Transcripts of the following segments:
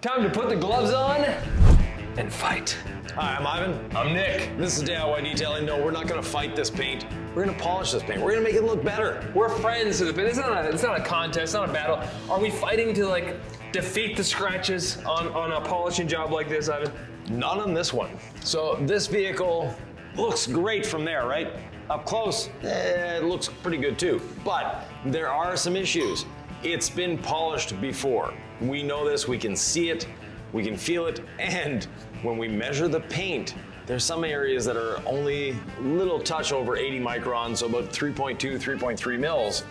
Time to put the gloves on and fight. Hi, I'm Ivan. I'm Nick. This is DIY Detailing. No, we're not gonna fight this paint. We're gonna polish this paint. We're gonna make it look better. We're friends to the paint. It's not a contest, it's not a battle. Are we fighting to defeat the scratches on a polishing job like this, Ivan? Not on this one. So this vehicle looks great from there, right? Up close, it looks pretty good too. But there are some issues. It's been polished before. We know this, we can see it, we can feel it, and when we measure the paint, there's some areas that are only a little touch over 80 microns, so about 3.2, 3.3 mils.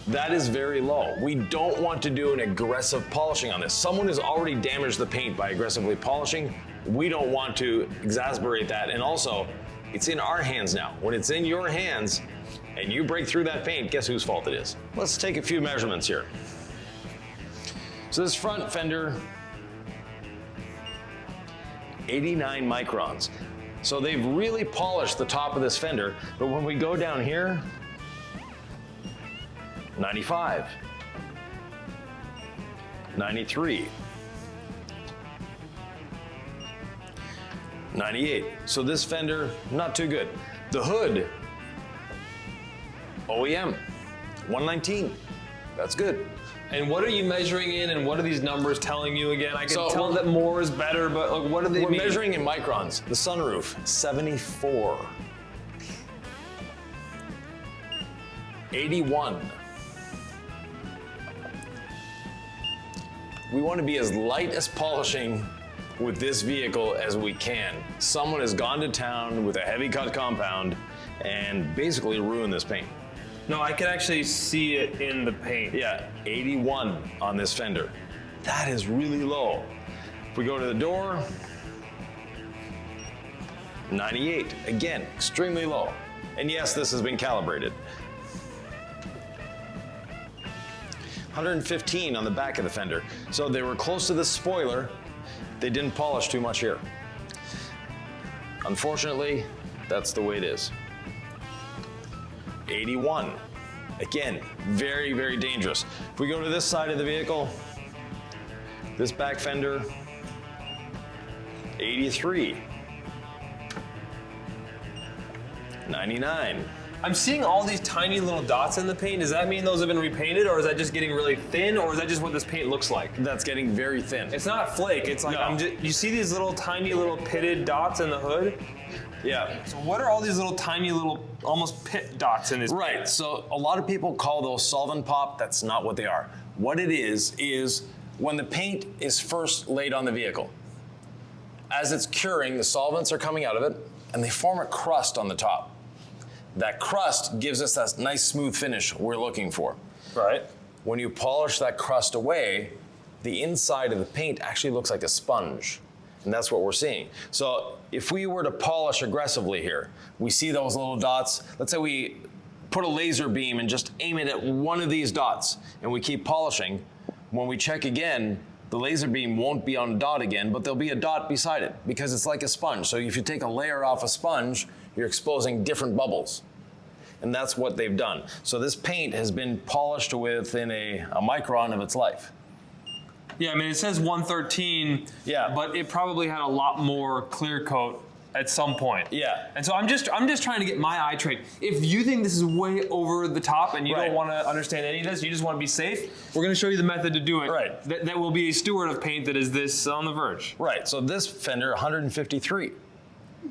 That is very low. We don't want to do an aggressive polishing on this. Someone has already damaged the paint by aggressively polishing. We don't want to exacerbate that, and also, it's in our hands now. When it's in your hands, and you break through that paint, guess whose fault it is? Let's take a few measurements here. So this front fender, 89 microns. So they've really polished the top of this fender, but when we go down here, 95, 93, 98. So this fender, not too good. The hood, OEM, 119. That's good. And what are you measuring in, and what are these numbers telling you again? I can tell that we're more is better, but what do they mean? We're measuring in microns. The sunroof, 74. 81. We want to be as light as polishing with this vehicle as we can. Someone has gone to town with a heavy cut compound and basically ruined this paint. No, I can actually see it in the paint. Yeah, 81 on this fender. That is really low. If we go to the door, 98. Again, extremely low. And yes, this has been calibrated. 115 on the back of the fender. So they were close to the spoiler. They didn't polish too much here. Unfortunately, that's the way it is. 81. Again, very, very dangerous. If we go to this side of the vehicle, this back fender, 83. 99. I'm seeing all these tiny little dots in the paint. Does that mean those have been repainted, or is that just getting really thin, or is that just what this paint looks like? That's getting very thin. It's not flake, it's like, No. you see these little tiny little pitted dots in the hood? Yeah. So what are all these little tiny little almost pit dots in this Right, paint? so a lot of people call those solvent pop. That's not what they are. What it is when the paint is first laid on the vehicle, as it's curing, the solvents are coming out of it, and they form a crust on the top. That crust gives us that nice smooth finish we're looking for. Right. When you polish that crust away, the inside of the paint actually looks like a sponge. And that's what we're seeing. So if we were to polish aggressively here, we see those little dots. Let's say we put a laser beam and just aim it at one of these dots, and we keep polishing. When we check again, the laser beam won't be on a dot again, but there'll be a dot beside it because it's like a sponge. So if you take a layer off a sponge, you're exposing different bubbles. And that's what they've done. So this paint has been polished within a micron of its life. Yeah, I mean, it says 113, Yeah. but it probably had a lot more clear coat at some point. Yeah. And so I'm just trying to get my eye trained. If you think this is way over the top and you Right. don't want to understand any of this, you just want to be safe, we're going to show you the method to do it. Right. That will be a steward of paint that is this on the verge. Right, so this fender, 153.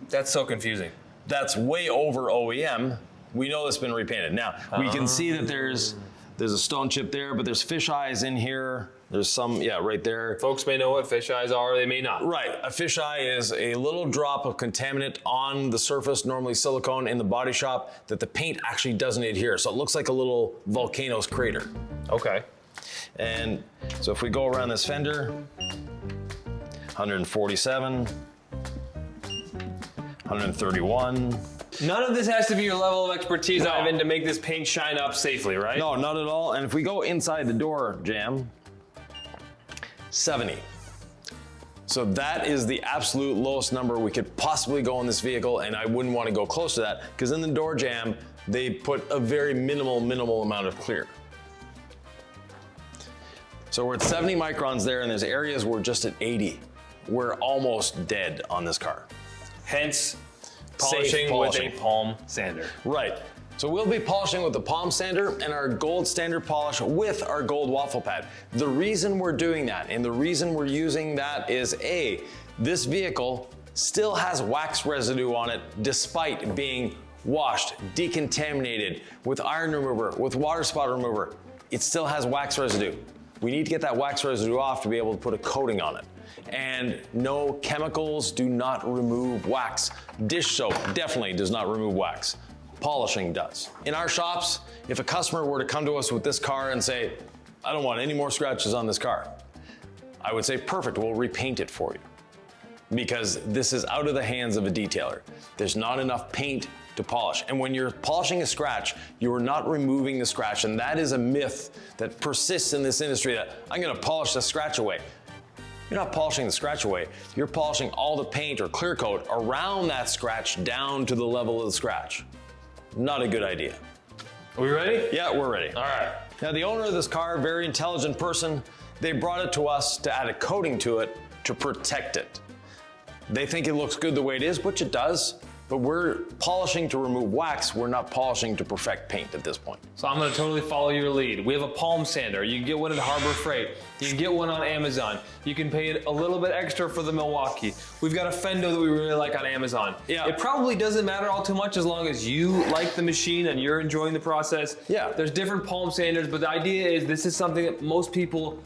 That's so confusing. That's way over OEM. We know it's been repainted. Now, we can see that there's a stone chip there, but there's fish eyes in here. There's some, yeah, right there. Folks may know what fish eyes are, they may not. Right, a fish eye is a little drop of contaminant on the surface, normally silicone in the body shop, that the paint actually doesn't adhere. So it looks like a little volcano's crater. Okay. And so if we go around this fender, 147, 131. None of this has to be your level of expertise, No. Ivan, to make this paint shine up safely, right? No, not at all. And if we go inside the door jamb, 70. So that is the absolute lowest number we could possibly go in this vehicle, and I wouldn't want to go close to that, because in the door jamb, they put a very minimal amount of clear. So we're at 70 microns there, and there's areas we're just at 80. We're almost dead on this car. Hence, Safe polishing with a palm sander. Right. So we'll be polishing with the palm sander and our gold standard polish with our gold waffle pad. The reason we're doing that and the reason we're using that is A, this vehicle still has wax residue on it despite being washed, decontaminated with iron remover, with water spot remover. It still has wax residue. We need to get that wax residue off to be able to put a coating on it. And no, chemicals do not remove wax. Dish soap definitely does not remove wax. Polishing does. In our shops, if a customer were to come to us with this car and say, I don't want any more scratches on this car, I would say, perfect, we'll repaint it for you. Because this is out of the hands of a detailer. There's not enough paint to polish. And when you're polishing a scratch, you are not removing the scratch. And that is a myth that persists in this industry, that I'm gonna polish the scratch away. You're not polishing the scratch away. You're polishing all the paint or clear coat around that scratch down to the level of the scratch. Not a good idea. Are we ready? Yeah, we're ready. All right. Now the owner of this car, very intelligent person, they brought it to us to add a coating to it to protect it. They think it looks good the way it is, which it does, but we're polishing to remove wax. We're not polishing to perfect paint at this point. So I'm gonna totally follow your lead. We have a palm sander. You can get one at Harbor Freight. You can get one on Amazon. You can pay it a little bit extra for the Milwaukee. We've got a Fendo that we really like on Amazon. Yeah. It probably doesn't matter all too much as long as you like the machine and you're enjoying the process. Yeah. There's different palm sanders, but the idea is this is something that most people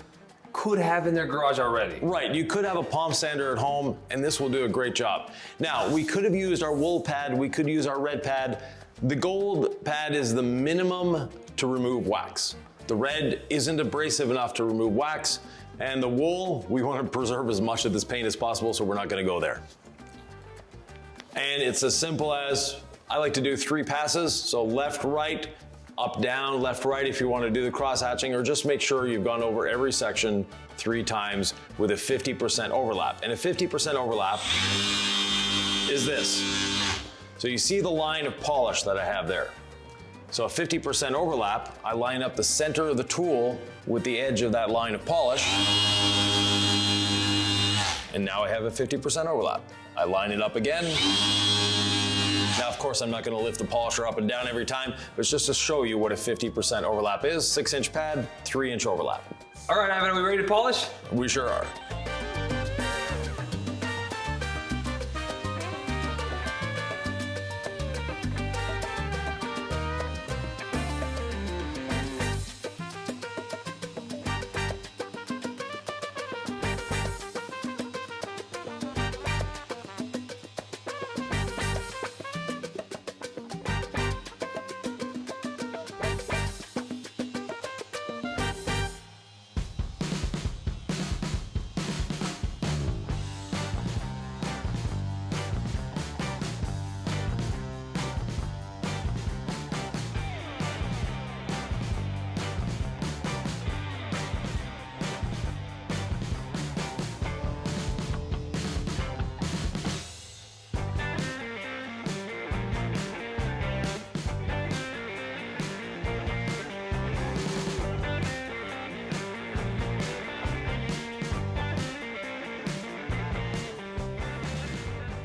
could have in their garage already. Right, you could have a palm sander at home and this will do a great job. Now, we could have used our wool pad, we could use our red pad. The gold pad is the minimum to remove wax. The red isn't abrasive enough to remove wax, and the wool, we want to preserve as much of this paint as possible, so we're not gonna go there. And it's as simple as, I like to do 3 passes, so left, right, up, down, left, right if you want to do the cross hatching, or just make sure you've gone over every section 3 times with a 50% overlap. And a 50% overlap is this. So you see the line of polish that I have there. So a 50% overlap, I line up the center of the tool with the edge of that line of polish, and now I have a 50% overlap. I line it up again. Now, of course, I'm not gonna lift the polisher up and down every time, but it's just to show you what a 50% overlap is. 6-inch pad, 3-inch overlap. All right, Ivan, are we ready to polish? We sure are.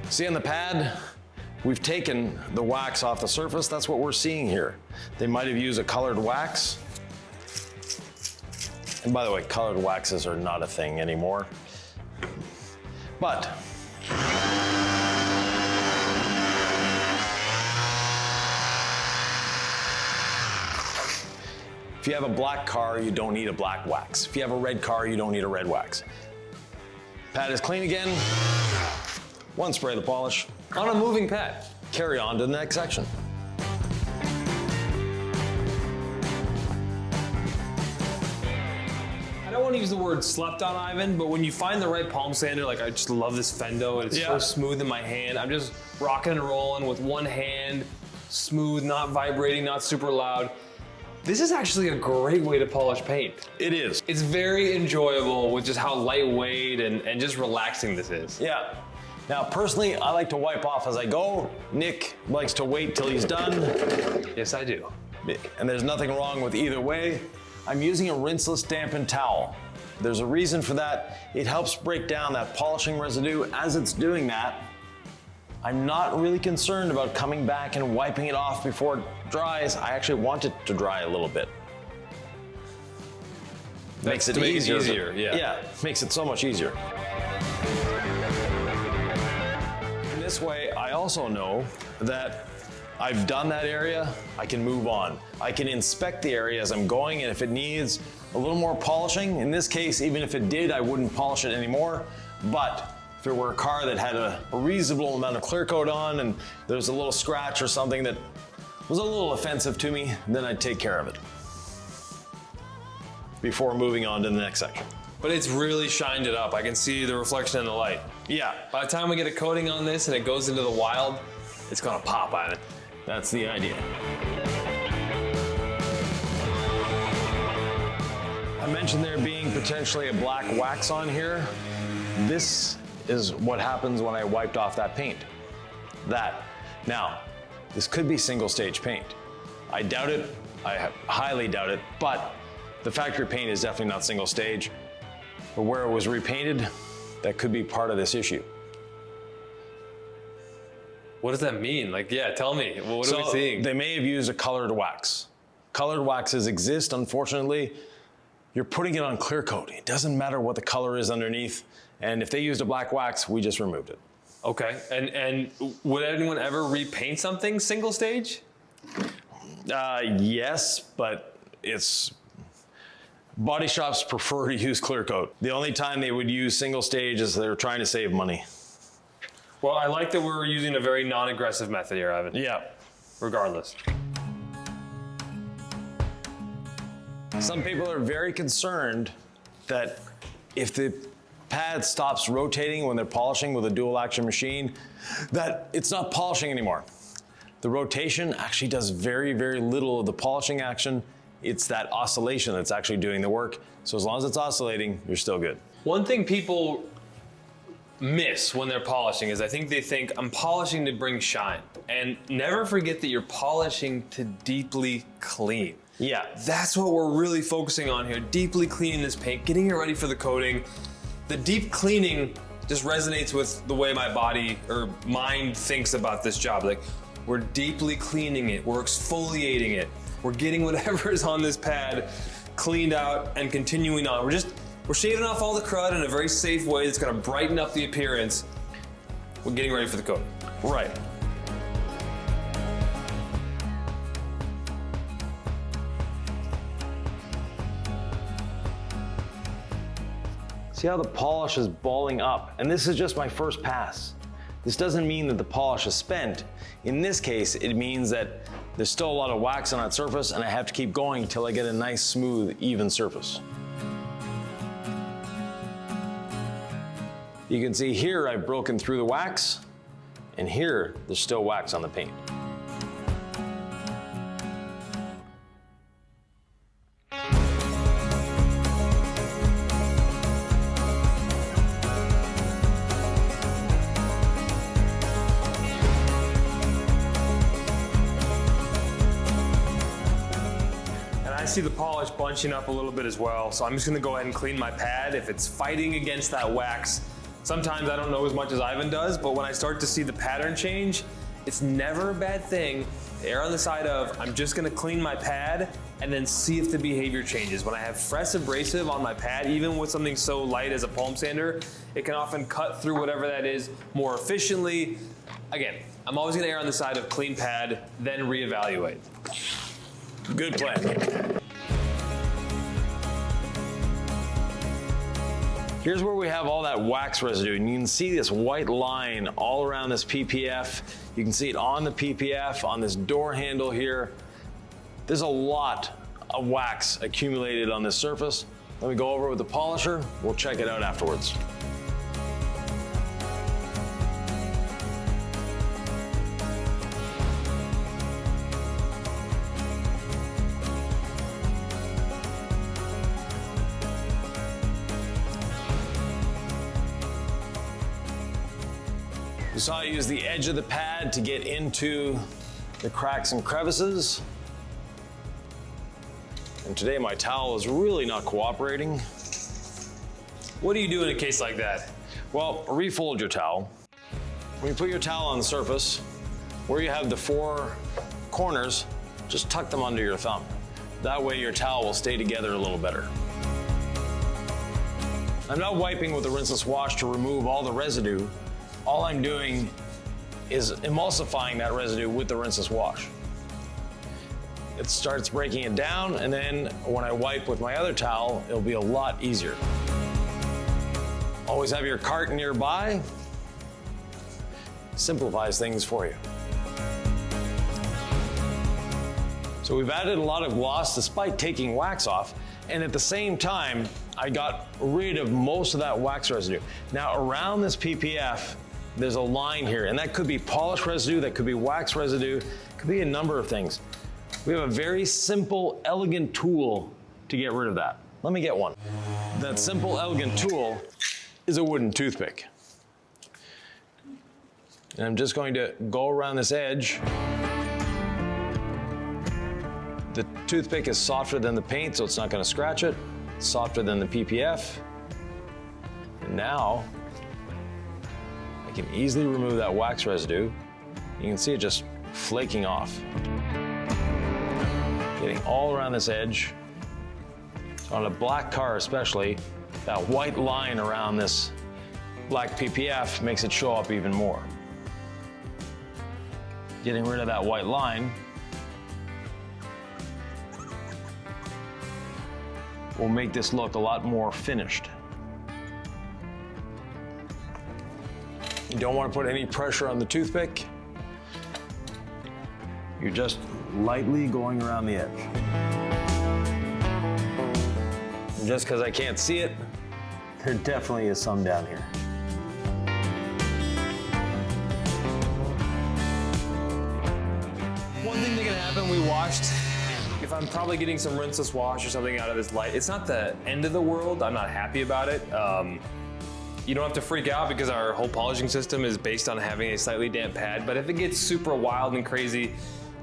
See on the pad, we've taken the wax off the surface. That's what we're seeing here. They might have used a colored wax. And by the way, colored waxes are not a thing anymore. But if you have a black car, you don't need a black wax. If you have a red car, you don't need a red wax. Pad is clean again. 1 spray of the polish. On a moving pad. Carry on to the next section. I don't want to use the word slept on, Ivan, but when you find the right palm sander, like I just love this Fendo, and it's so smooth in my hand. I'm just rocking and rolling with one hand, smooth, not vibrating, not super loud. This is actually a great way to polish paint. It is. It's very enjoyable with just how lightweight and just relaxing this is. Yeah. Now, personally, I like to wipe off as I go. Nick likes to wait till he's done. Yes, I do. And there's nothing wrong with either way. I'm using a rinseless dampened towel. There's a reason for that. It helps break down that polishing residue. As it's doing that, I'm not really concerned about coming back and wiping it off before it dries. I actually want it to dry a little bit. Makes it easier. Yeah, makes it so much easier. In this way, I also know that I've done that area, I can move on. I can inspect the area as I'm going, and if it needs a little more polishing, in this case, even if it did, I wouldn't polish it anymore. But if it were a car that had a reasonable amount of clear coat on and there's a little scratch or something that was a little offensive to me, then I'd take care of it before moving on to the next section. But it's really shined it up. I can see the reflection in the light. Yeah. By the time we get a coating on this and it goes into the wild, it's gonna pop on it. That's the idea. I mentioned there being potentially a black wax on here. This is what happens when I wiped off that paint. Now, this could be single stage paint. I doubt it, I highly doubt it, but the factory paint is definitely not single stage. But where it was repainted, that could be part of this issue. What does that mean? Like, yeah, tell me. What are we seeing? They may have used a colored wax. Colored waxes exist, unfortunately. You're putting it on clear coat. It doesn't matter what the color is underneath. And if they used a black wax, we just removed it. Okay, and would anyone ever repaint something single stage? Yes, but body shops prefer to use clear coat. The only time they would use single stage is they're trying to save money. Well, I like that we're using a very non-aggressive method here, Ivan. Yeah. Regardless. Some people are very concerned that if the pad stops rotating when they're polishing with a dual action machine, that it's not polishing anymore. The rotation actually does very, very little of the polishing action. It's that oscillation that's actually doing the work. So as long as it's oscillating, you're still good. One thing people miss when they're polishing is I think they think I'm polishing to bring shine. And never forget that you're polishing to deeply clean. Yeah. That's what we're really focusing on here. Deeply cleaning this paint, getting it ready for the coating. The deep cleaning just resonates with the way my body or mind thinks about this job. Like, we're deeply cleaning it, we're exfoliating it, we're getting whatever is on this pad cleaned out and continuing on. We're shaving off all the crud in a very safe way that's gonna brighten up the appearance. We're getting ready for the coating. Right. See how the polish is balling up? And this is just my first pass. This doesn't mean that the polish is spent. In this case, it means that there's still a lot of wax on that surface and I have to keep going until I get a nice, smooth, even surface. You can see here I've broken through the wax, and here there's still wax on the paint. I see the polish bunching up a little bit as well, so I'm just gonna go ahead and clean my pad. If it's fighting against that wax, sometimes I don't know as much as Ivan does, but when I start to see the pattern change, it's never a bad thing. Err on the side of, I'm just gonna clean my pad and then see if the behavior changes. When I have fresh abrasive on my pad, even with something so light as a palm sander, it can often cut through whatever that is more efficiently. Again, I'm always gonna err on the side of clean pad, then reevaluate. Good plan. Here's where we have all that wax residue, and you can see this white line all around this PPF. You can see it on the PPF, on this door handle here. There's a lot of wax accumulated on this surface. Let me go over it with the polisher. We'll check it out afterwards. So I use the edge of the pad to get into the cracks and crevices. And today my towel is really not cooperating. What do you do in a case like that? Well, refold your towel. When you put your towel on the surface, where you have the 4 corners, just tuck them under your thumb. That way your towel will stay together a little better. I'm not wiping with the rinseless wash to remove all the residue. All I'm doing is emulsifying that residue with the rinseless wash. It starts breaking it down, and then when I wipe with my other towel, it'll be a lot easier. Always have your cart nearby. Simplifies things for you. So we've added a lot of gloss despite taking wax off, and at the same time, I got rid of most of that wax residue. Now around this PPF, there's a line here, and that could be polish residue, that could be wax residue, it could be a number of things. We have a very simple, elegant tool to get rid of that. Let me get one. That simple, elegant tool is a wooden toothpick. And I'm just going to go around this edge. The toothpick is softer than the paint, so it's not going to scratch it. It's softer than the PPF. And now, I can easily remove that wax residue. You can see it just flaking off. Getting all around this edge. On a black car especially, that white line around this black PPF makes it show up even more. Getting rid of that white line will make this look a lot more finished. You don't want to put any pressure on the toothpick. You're just lightly going around the edge. And just because I can't see it, there definitely is some down here. One thing that can happen, we washed, if I'm probably getting some rinseless wash or something out of this light, it's not the end of the world. I'm not happy about it. You don't have to freak out because our whole polishing system is based on having a slightly damp pad, but if it gets super wild and crazy,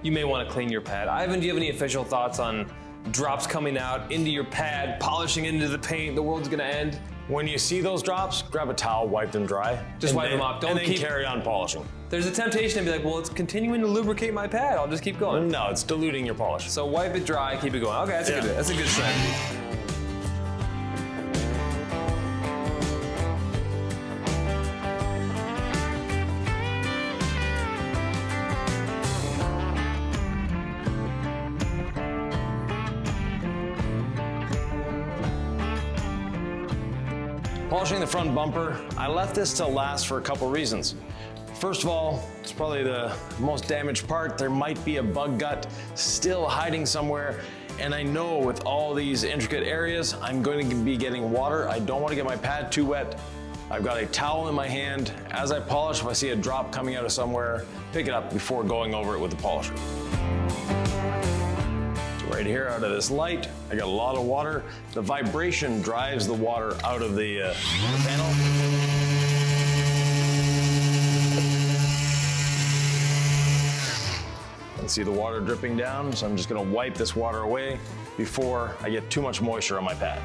you may want to clean your pad. Ivan, do you have any official thoughts on drops coming out into your pad, polishing into the paint, the world's gonna end? When you see those drops, grab a towel, wipe them dry. Just wipe them up. Don't carry on polishing. There's a temptation to be like, well, it's continuing to lubricate my pad. I'll just keep going. No, it's diluting your polish. So wipe it dry, keep it going. Okay, that's a good strategy. Polishing the front bumper, I left this to last for a couple reasons. First of all, it's probably the most damaged part. There might be a bug gut still hiding somewhere. And I know with all these intricate areas, I'm going to be getting water. I don't want to get my pad too wet. I've got a towel in my hand. As I polish, if I see a drop coming out of somewhere, pick it up before going over it with the polisher. Right here out of this light, I got a lot of water. The vibration drives the water out of the panel. You can see the water dripping down, so I'm just gonna wipe this water away before I get too much moisture on my pad.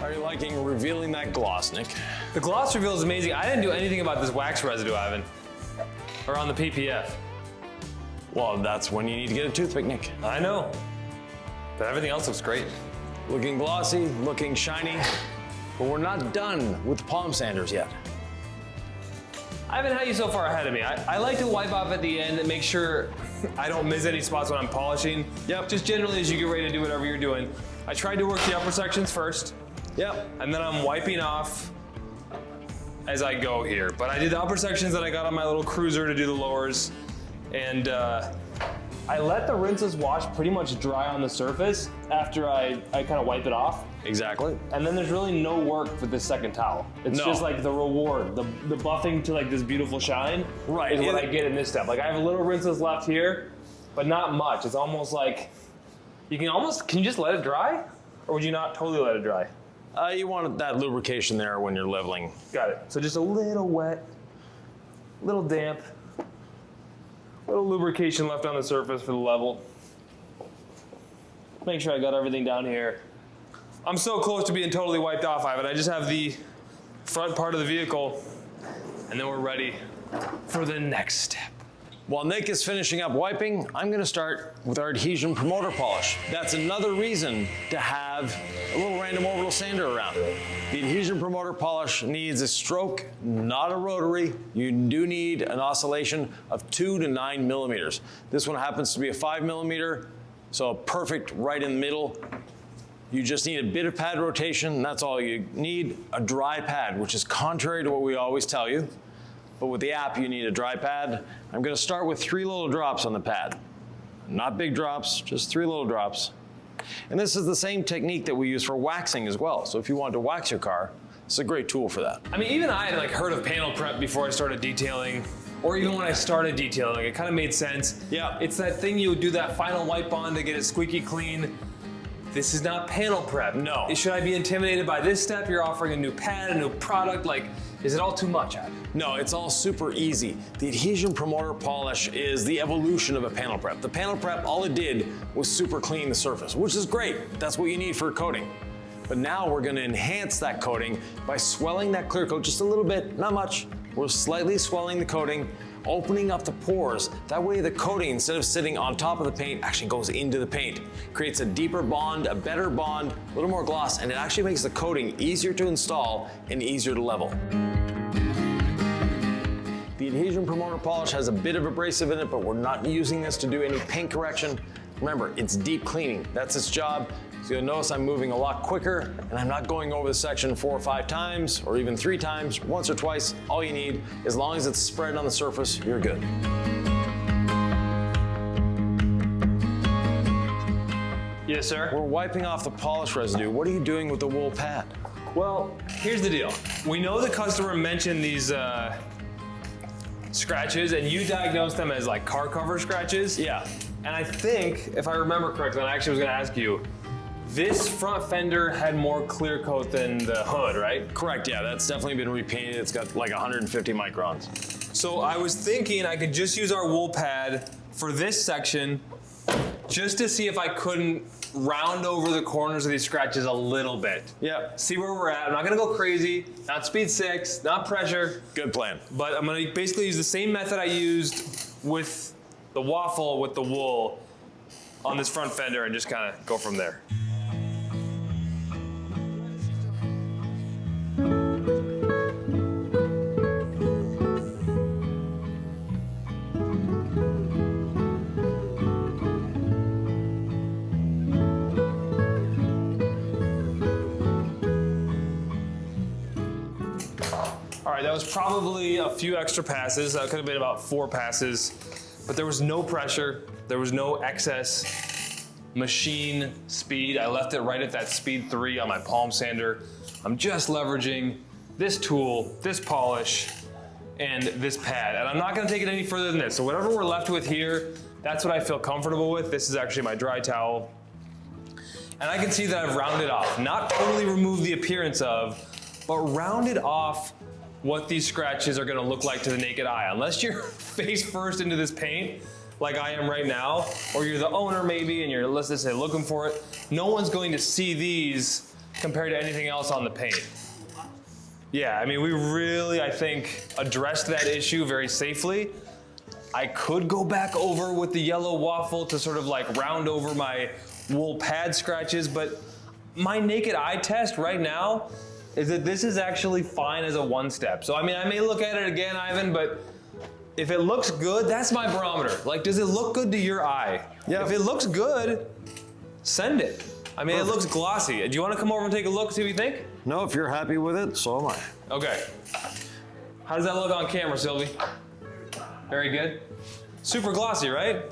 Are you liking revealing that gloss, Nick? The gloss reveal is amazing. I didn't do anything about this wax residue, Ivan, or on the PPF. Well, that's when you need to get a toothpick, Nick. I know, but everything else looks great. Looking glossy, looking shiny, but we're not done with the palm sanders yet. Ivan, how are you so far ahead of me? I like to wipe off at the end and make sure I don't miss any spots when I'm polishing. Yep. Just generally as you get ready to do whatever you're doing. I tried to work the upper sections first. Yep. And then I'm wiping off as I go here. But I did the upper sections that I got on my little cruiser to do the lowers. And I let the rinseless wash pretty much dry on the surface after I kind of wipe it off. Exactly. And then there's really no work for this second towel. It's just like the reward, the buffing to like this beautiful shine is what I get in this step. Like I have a little rinseless left here, but not much. It's almost like, can you just let it dry? Or would you not totally let it dry? You want that lubrication there when you're leveling. Got it. So just a little wet, little damp. Little lubrication left on the surface for the level. Make sure I got everything down here I'm so close to being totally wiped off, Ivan. I just have the front part of the vehicle, and then we're ready for the next step. While Nick is finishing up wiping, I'm gonna start with our adhesion promoter polish. That's another reason to have a little random orbital sander around. The adhesion promoter polish needs a stroke, not a rotary. You do need an oscillation of 2 to 9 millimeters. This one happens to be a 5 millimeter, so perfect right in the middle. You just need a bit of pad rotation, and that's all you need. A dry pad, which is contrary to what we always tell you. But with the app, you need a dry pad. I'm gonna start with 3 little drops on the pad. Not big drops, just 3 little drops. And this is the same technique that we use for waxing as well. So if you want to wax your car, it's a great tool for that. I mean, even I had heard of panel prep before I started detailing, or even when I started detailing, it kind of made sense. Yeah. It's that thing you would do that final wipe on to get it squeaky clean. This is not panel prep. No. Should I be intimidated by this step? You're offering a new pad, a new product. Is it all too much, Adam? No, it's all super easy. The adhesion promoter polish is the evolution of a panel prep. The panel prep, all it did was super clean the surface, which is great. That's what you need for a coating. But now we're gonna enhance that coating by swelling that clear coat just a little bit, not much. We're slightly swelling the coating, opening up the pores. That way the coating, instead of sitting on top of the paint, actually goes into the paint. Creates a deeper bond, a better bond, a little more gloss, and it actually makes the coating easier to install and easier to level. The adhesion promoter polish has a bit of abrasive in it, but we're not using this to do any paint correction. Remember, it's deep cleaning. That's its job. So you'll notice I'm moving a lot quicker, and I'm not going over the section 4 or 5 times, or even 3 times, once or twice. All you need, as long as it's spread on the surface, you're good. Yes, sir. We're wiping off the polish residue. What are you doing with the wool pad? Well, here's the deal. We know the customer mentioned these scratches, and you diagnosed them as car cover scratches. Yeah. And I think, if I remember correctly, and I actually was gonna ask you, this front fender had more clear coat than the hood, right? Correct, yeah, that's definitely been repainted. It's got 150 microns. So I was thinking I could just use our wool pad for this section just to see if I couldn't round over the corners of these scratches a little bit. Yeah. See where we're at. I'm not gonna go crazy, not speed 6, not pressure. Good plan. But I'm gonna basically use the same method I used with the waffle with the wool on this front fender and just kind of go from there. All right, that was probably a few extra passes. That could have been about 4 passes, but there was no pressure. There was no excess machine speed. I left it right at that speed 3 on my palm sander. I'm just leveraging this tool, this polish, and this pad. And I'm not gonna take it any further than this. So whatever we're left with here, that's what I feel comfortable with. This is actually my dry towel. And I can see that I've rounded off. Not totally removed the appearance of, but rounded off what these scratches are gonna look like to the naked eye. Unless you're face first into this paint, like I am right now, or you're the owner maybe and you're, let's just say, looking for it, no one's going to see these compared to anything else on the paint. Yeah, I mean, we really, I think, addressed that issue very safely. I could go back over with the yellow waffle to sort of round over my wool pad scratches, but my naked eye test right now is that this is actually fine as a 1-step. So I mean, I may look at it again, Ivan, but if it looks good, that's my barometer. Does it look good to your eye? Yeah. If it looks good, send it. I mean, Perfect. It looks glossy. Do you want to come over and take a look, see what you think? No, if you're happy with it, so am I. Okay. How does that look on camera, Sylvie? Very good. Super glossy, right?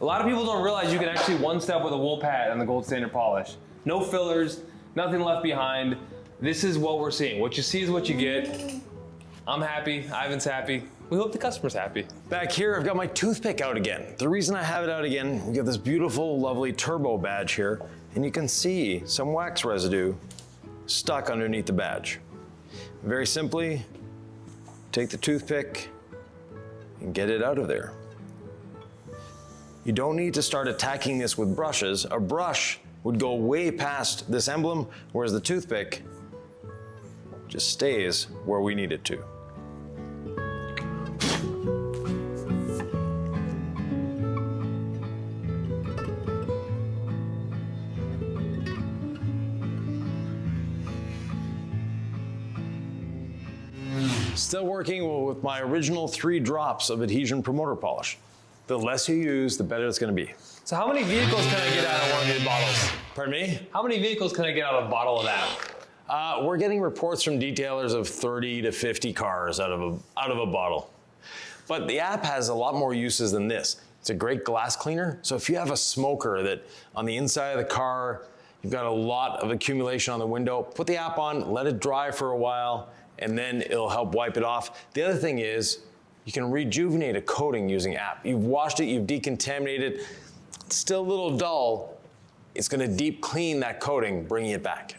A lot of people don't realize you can actually 1-step with a wool pad and the gold standard polish. No fillers, nothing left behind. This is what we're seeing. What you see is what you get. I'm happy, Ivan's happy. We hope the customer's happy. Back here, I've got my toothpick out again. The reason I have it out again, we got this beautiful, lovely turbo badge here, and you can see some wax residue stuck underneath the badge. Very simply, take the toothpick and get it out of there. You don't need to start attacking this with brushes. A brush would go way past this emblem, whereas the toothpick just stays where we need it to. Still working with my original 3 drops of adhesion promoter polish. The less you use, the better it's gonna be. So how many vehicles can I get out of one of these bottles? Pardon me? How many vehicles can I get out of a bottle of that? We're getting reports from detailers of 30 to 50 cars out of a bottle. But the app has a lot more uses than this. It's a great glass cleaner. So if you have a smoker that on the inside of the car, you've got a lot of accumulation on the window, put the app on, let it dry for a while, and then it'll help wipe it off. The other thing is, you can rejuvenate a coating using app. You've washed it, you've decontaminated it, it's still a little dull. It's gonna deep clean that coating, bringing it back.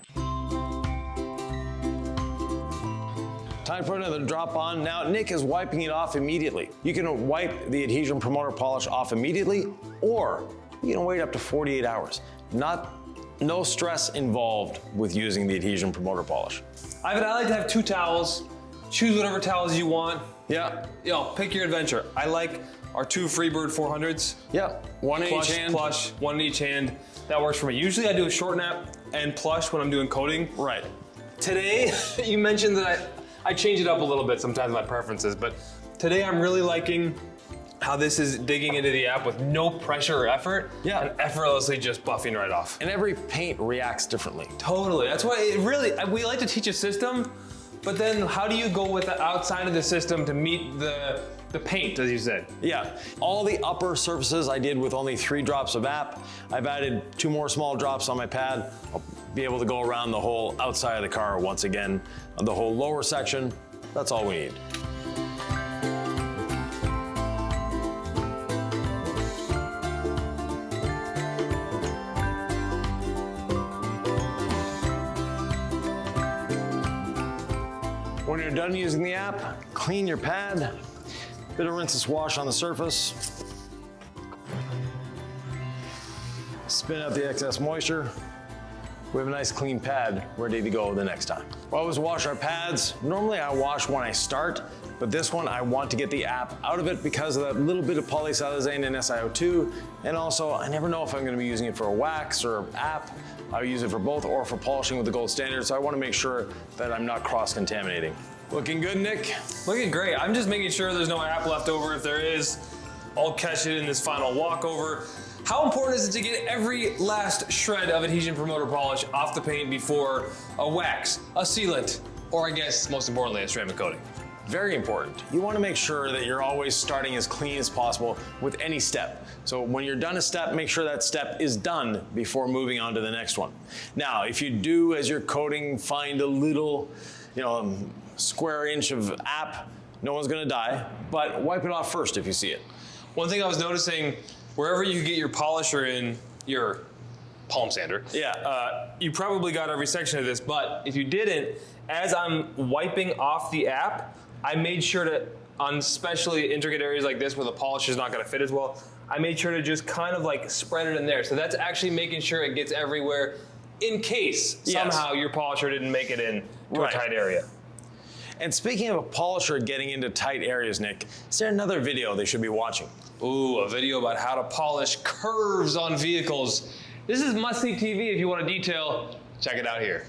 Time for another drop on. Now, Nick is wiping it off immediately. You can wipe the adhesion promoter polish off immediately, or you can wait up to 48 hours. No stress involved with using the adhesion promoter polish. I like to have 2 towels. Choose whatever towels you want. Yeah. You know, pick your adventure. I like our 2 Freebird 400s. Yeah. One in each hand. Plush, one in each hand. That works for me. Usually I do a short nap and plush when I'm doing coating. Right. Today, you mentioned that I change it up a little bit sometimes, my preferences, but today I'm really liking how this is digging into the app with no pressure or effort, and effortlessly just buffing right off. And every paint reacts differently. Totally, that's why we like to teach a system, but then how do you go with the outside of the system to meet the paint, as you said? Yeah, all the upper surfaces I did with only 3 drops of app. I've added 2 more small drops on my pad. I'll be able to go around the whole outside of the car once again. The whole lower section, that's all we need. When you're done using the app, clean your pad, bit of rinse and wash on the surface, spin out the excess moisture. We have a nice clean pad ready to go the next time. We always wash our pads. Normally I wash when I start, but this one I want to get the app out of it because of that little bit of polysiloxane and SiO2, and also I never know if I'm gonna be using it for a wax or app. I use it for both or for polishing with the gold standard, so I wanna make sure that I'm not cross-contaminating. Looking good, Nick? Looking great. I'm just making sure there's no app left over. If there is, I'll catch it in this final walkover. How important is it to get every last shred of adhesion promoter polish off the paint before a wax, a sealant, or I guess most importantly, a ceramic coating? Very important. You want to make sure that you're always starting as clean as possible with any step. So when you're done a step, make sure that step is done before moving on to the next one. Now, if you do, as you're coating, find a little, square inch of app, no one's gonna die, but wipe it off first if you see it. One thing I was noticing, wherever you get your polisher in your palm sander, you probably got every section of this, but if you didn't, as I'm wiping off the app, I made sure to, on especially intricate areas like this where the polish is not gonna fit as well, I made sure to just kind of like spread it in there. So that's actually making sure it gets everywhere in case somehow your polisher didn't make it in to a tight area. And speaking of a polisher getting into tight areas, Nick, is there another video they should be watching? Ooh, a video about how to polish curves on vehicles. This is must-see TV if you want a detail. Check it out here.